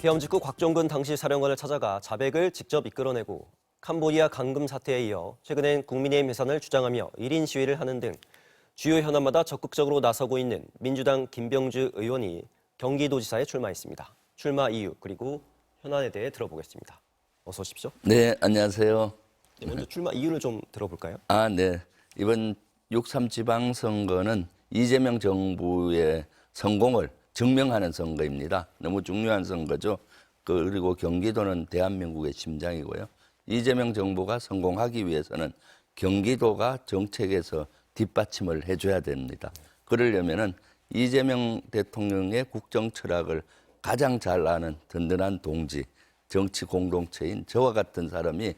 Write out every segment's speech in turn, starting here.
계엄 직후 곽종근 당시 사령관을 찾아가 자백을 직접 이끌어내고 캄보디아 감금 사태에 이어 최근엔 국민의힘 해산을 주장하며 1인 시위를 하는 등 주요 현안마다 적극적으로 나서고 있는 민주당 김병주 의원이 경기도지사에 출마했습니다. 출마 이유 그리고 현안에 대해 들어보겠습니다. 어서 오십시오. 네, 안녕하세요. 네, 먼저 출마 이유를 좀 들어볼까요? 네. 이번 6.3 지방선거는 이재명 정부의 성공을 증명하는 선거입니다. 너무 중요한 선거죠. 그리고 경기도는 대한민국의 심장이고요. 이재명 정부가 성공하기 위해서는 경기도가 정책에서 뒷받침을 해줘야 됩니다. 그러려면은 이재명 대통령의 국정 철학을 가장 잘 아는 든든한 동지, 정치 공동체인 저와 같은 사람이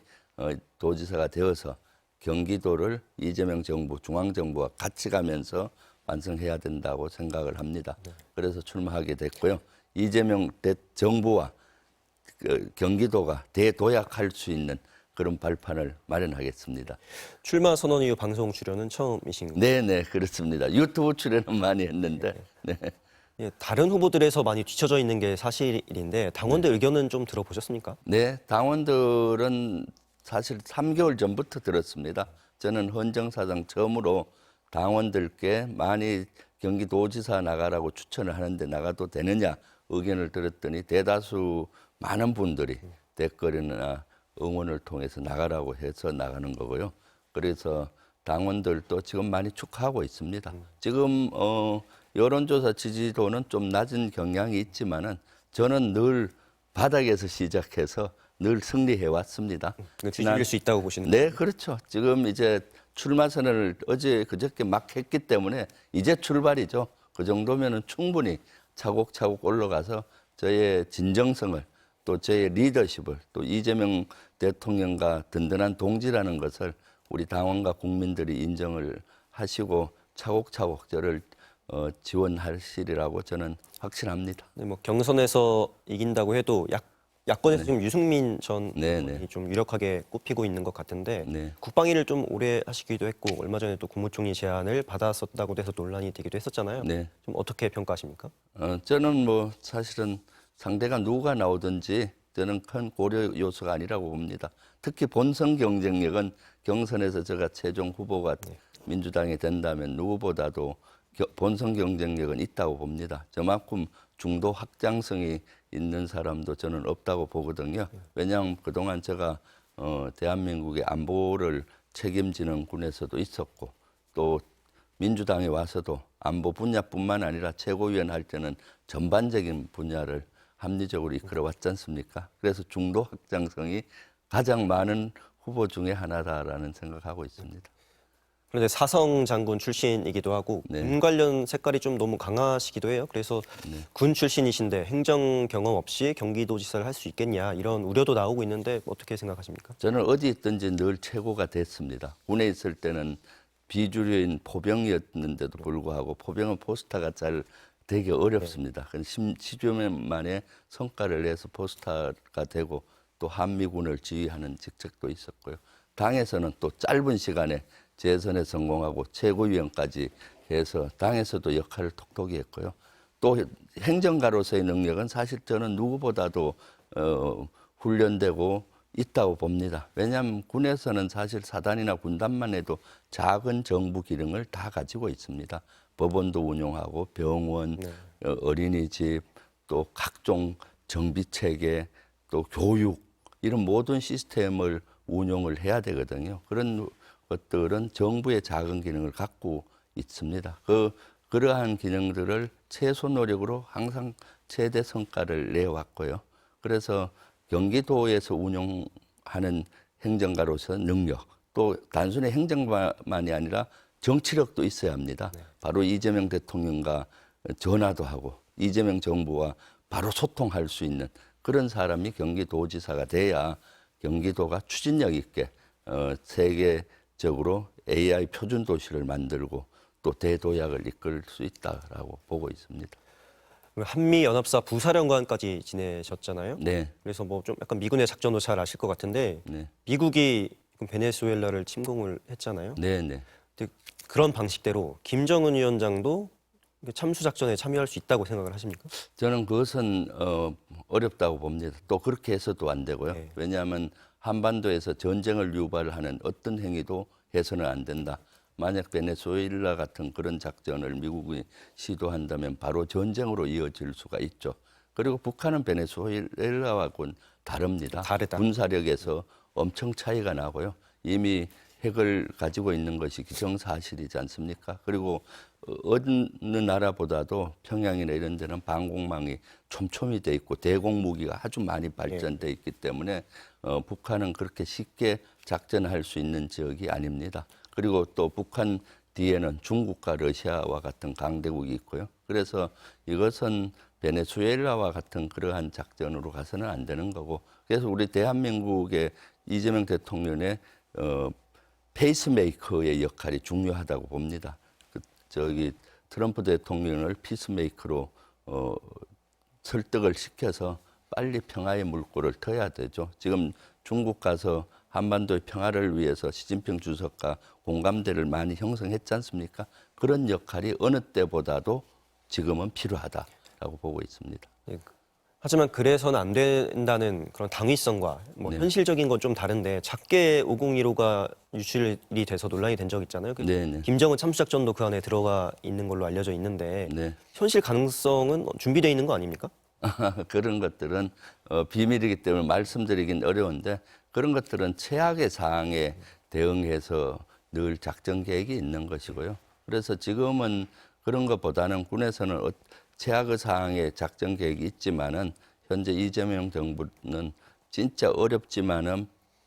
도지사가 되어서 경기도를 이재명 정부, 중앙정부와 같이 가면서 완성해야 된다고 생각을 합니다. 그래서 출마하게 됐고요. 이재명 정부와 경기도가 대도약할 수 있는 그런 발판을 마련하겠습니다. 출마 선언 이후 방송 출연은 처음이신가요? 네, 그렇습니다. 유튜브 출연은 많이 했는데. 네. 예, 다른 후보들에서 많이 뒤처져 있는 게 사실인데 당원들 의견은 좀 들어보셨습니까? 네, 당원들은 사실 3개월 전부터 들었습니다. 저는 헌정사상 처음으로 당원들께 많이 경기도지사 나가라고 추천을 하는데 나가도 되느냐 의견을 들었더니 대다수 많은 분들이 댓글이나 응원을 통해서 나가라고 해서 나가는 거고요. 그래서 당원들도 지금 많이 축하하고 있습니다. 지금 여론조사 지지도는 좀 낮은 경향이 있지만은 저는 늘 바닥에서 시작해서 늘 승리해 왔습니다. 뒤집힐 수 있다고 보시는 네, 그렇죠. 지금 이제 출마 선언을 그저께 막 했기 때문에 이제 출발이죠. 그 정도면은 충분히 차곡차곡 올라가서 저의 진정성을 또 저의 리더십을 또 이재명 대통령과 든든한 동지라는 것을 우리 당원과 국민들이 인정을 하시고 차곡차곡 저를 지원하시리라고 저는 확신합니다. 네, 뭐 경선에서 이긴다고 해도 야권에서 지금 유승민 전 의원이 좀 유력하게 꼽히고 있는 것 같은데 네. 국방위를 좀 오래 하시기도 했고 얼마 전에 또 국무총리 제안을 받았었다고 해서 논란이 되기도 했었잖아요. 네. 좀 어떻게 평가하십니까? 저는 뭐 사실은 상대가 누가 나오든지 저는 큰 고려 요소가 아니라고 봅니다. 특히 본선 경쟁력은 경선에서 제가 최종 후보가 민주당이 된다면 누구보다도 본선 경쟁력은 있다고 봅니다. 저만큼 중도 확장성이 있는 사람도 저는 없다고 보거든요. 왜냐하면 그동안 제가 대한민국의 안보를 책임지는 군에서도 있었고 또 민주당에 와서도 안보 분야뿐만 아니라 최고위원 할 때는 전반적인 분야를 합리적으로 이끌어 왔지 않습니까? 그래서 중도 확장성이 가장 많은 후보 중에 하나다라는 생각하고 있습니다. 그런데 사성 장군 출신이기도 하고 군 관련 색깔이 좀 너무 강하시기도 해요. 그래서 군 출신이신데 행정 경험 없이 경기도지사를 할 수 있겠냐 이런 우려도 나오고 있는데 어떻게 생각하십니까? 저는 어디 있든지 늘 최고가 됐습니다. 군에 있을 때는 비주류인 포병이었는데도 불구하고 포병은 포스타가 잘 되게 어렵습니다. 10여 년 만에 성과를 내서 포스타가 되고 또 한미군을 지휘하는 직책도 있었고요. 당에서는 또 짧은 시간에 재선에 성공하고 최고위원까지 해서 당에서도 역할을 톡톡히 했고요. 또 행정가로서의 능력은 사실 저는 누구보다도 훈련되고 있다고 봅니다. 왜냐하면 군에서는 사실 사단이나 군단만 해도 작은 정부 기능을 다 가지고 있습니다. 법원도 운영하고 병원, 어린이집, 또 각종 정비체계, 또 교육 이런 모든 시스템을 운영을 해야 되거든요. 그런 것들은 정부의 작은 기능을 갖고 있습니다. 그러한 기능들을 최소 노력으로 항상 최대 성과를 내왔고요. 그래서 경기도에서 운영하는 행정가로서 능력, 또 단순히 행정만이 아니라 정치력도 있어야 합니다. 바로 이재명 대통령과 전화도 하고 이재명 정부와 바로 소통할 수 있는 그런 사람이 경기도지사가 돼야 경기도가 추진력 있게 세계적으로 AI 표준 도시를 만들고 또 대도약을 이끌 수 있다라고 보고 있습니다. 한미연합사 부사령관까지 지내셨잖아요. 네. 그래서 뭐 좀 약간 미군의 작전도 잘 아실 것 같은데 미국이 베네수엘라를 침공을 했잖아요. 네. 근데 그런 방식대로 김정은 위원장도 참수 작전에 참여할 수 있다고 생각을 하십니까? 저는 그것은 어렵다고 봅니다. 또 그렇게 해서도 안 되고요. 네. 왜냐하면 한반도에서 전쟁을 유발하는 어떤 행위도 해서는 안 된다. 만약 베네수엘라 같은 그런 작전을 미국이 시도한다면 바로 전쟁으로 이어질 수가 있죠. 그리고 북한은 베네수엘라하고는 다릅니다. 다르다. 군사력에서 엄청 차이가 나고요. 이미 핵을 가지고 있는 것이 기정사실이지 않습니까? 그리고 어느 나라보다도 평양이나 이런 데는 방공망이 촘촘히 돼 있고 대공 무기가 아주 많이 발전돼 있기 때문에 북한은 그렇게 쉽게 작전할 수 있는 지역이 아닙니다. 그리고 또 북한 뒤에는 중국과 러시아와 같은 강대국이 있고요. 그래서 이것은 베네수엘라와 같은 그러한 작전으로 가서는 안 되는 거고, 그래서 우리 대한민국의 이재명 대통령의 페이스메이커의 역할이 중요하다고 봅니다. 트럼프 대통령을 피스메이커로 설득을 시켜서 빨리 평화의 물꼬를 터야 되죠. 지금 중국 가서 한반도의 평화를 위해서 시진핑 주석과 공감대를 많이 형성했지 않습니까? 그런 역할이 어느 때보다도 지금은 필요하다라고 보고 있습니다. 예, 하지만 그래서는 안 된다는 그런 당위성과 네. 현실적인 건 좀 다른데 작게 5015가 유출이 돼서 논란이 된 적 있잖아요. 네네. 김정은 참수작전도 그 안에 들어가 있는 걸로 알려져 있는데 네. 현실 가능성은 준비되어 있는 거 아닙니까? 그런 것들은 비밀이기 때문에 말씀드리긴 어려운데, 그런 것들은 최악의 상황에 대응해서 늘 작전 계획이 있는 것이고요. 그래서 지금은 그런 것보다는 군에서는 최악의 상황에 작전 계획이 있지만은 현재 이재명 정부는 진짜 어렵지만은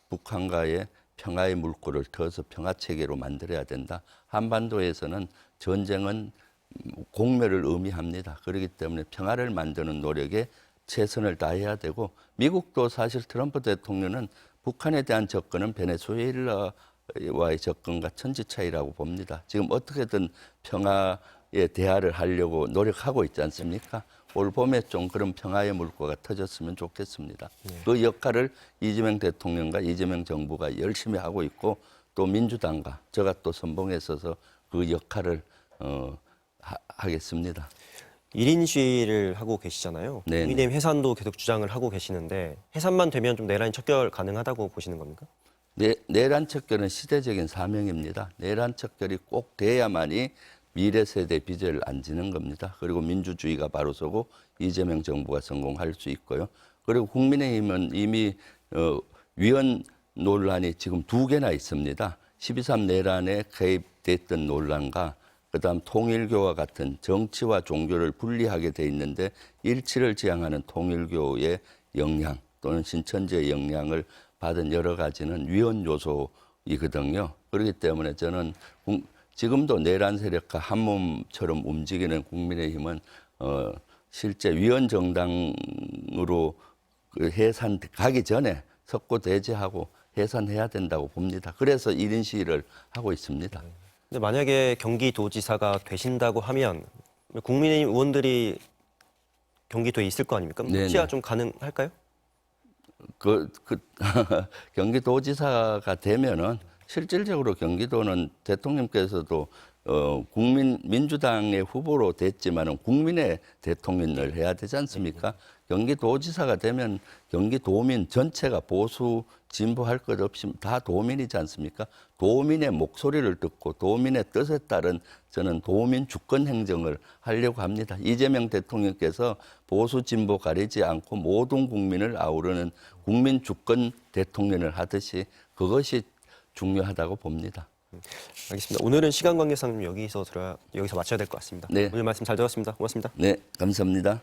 북한과의 평화의 물꼬를 터서 평화 체계로 만들어야 된다. 한반도에서는 전쟁은 공멸을 의미합니다. 그렇기 때문에 평화를 만드는 노력에 최선을 다해야 되고, 미국도 사실 트럼프 대통령은 북한에 대한 접근은 베네수엘라와의 접근과 천지 차이라고 봅니다. 지금 어떻게든 평화의 대화를 하려고 노력하고 있지 않습니까? 올 봄에 좀 그런 평화의 물꼬가 터졌으면 좋겠습니다. 그 역할을 이재명 대통령과 이재명 정부가 열심히 하고 있고, 또 민주당과 제가 또 선봉에 서서 그 역할을 하겠습니다. 1인 시위를 하고 계시잖아요. 네네. 국민의힘 해산도 계속 주장을 하고 계시는데 해산만 되면 좀 내란 척결 가능하다고 보시는 겁니까? 내란 척결은 시대적인 사명입니다. 내란 척결이 꼭 돼야만이 미래 세대 빚을 안 지는 겁니다. 그리고 민주주의가 바로 서고 이재명 정부가 성공할 수 있고요. 그리고 국민의힘은 이미 위헌 논란이 지금 2개나 있습니다. 12.3 내란에 개입됐던 논란과 그다음 통일교와 같은 정치와 종교를 분리하게 돼 있는데 일치를 지향하는 통일교의 영향 또는 신천지의 영향을 받은 여러 가지는 위헌 요소이거든요. 그렇기 때문에 저는 지금도 내란 세력과 한 몸처럼 움직이는 국민의힘은 실제 위헌 정당으로 해산 가기 전에 석고대죄하고 해산해야 된다고 봅니다. 그래서 1인 시위를 하고 있습니다. 근데 만약에 경기도지사가 되신다고 하면 국민의힘 의원들이 경기도에 있을 거 아닙니까? 네네. 혹시야 좀 가능할까요? 경기도지사가 되면은 실질적으로 경기도는 대통령께서도 민주당의 후보로 됐지만은 국민의 대통령을 해야 되지 않습니까? 경기도지사가 되면 경기도민 전체가 보수 진보할 것 없이 다 도민이지 않습니까? 도민의 목소리를 듣고 도민의 뜻에 따른 저는 도민 주권 행정을 하려고 합니다. 이재명 대통령께서 보수 진보 가리지 않고 모든 국민을 아우르는 국민 주권 대통령을 하듯이 그것이 중요하다고 봅니다. 알겠습니다. 오늘은 시간 관계상 여기서 마쳐야 될 것 같습니다. 네. 오늘 말씀 잘 들었습니다. 고맙습니다. 네, 감사합니다.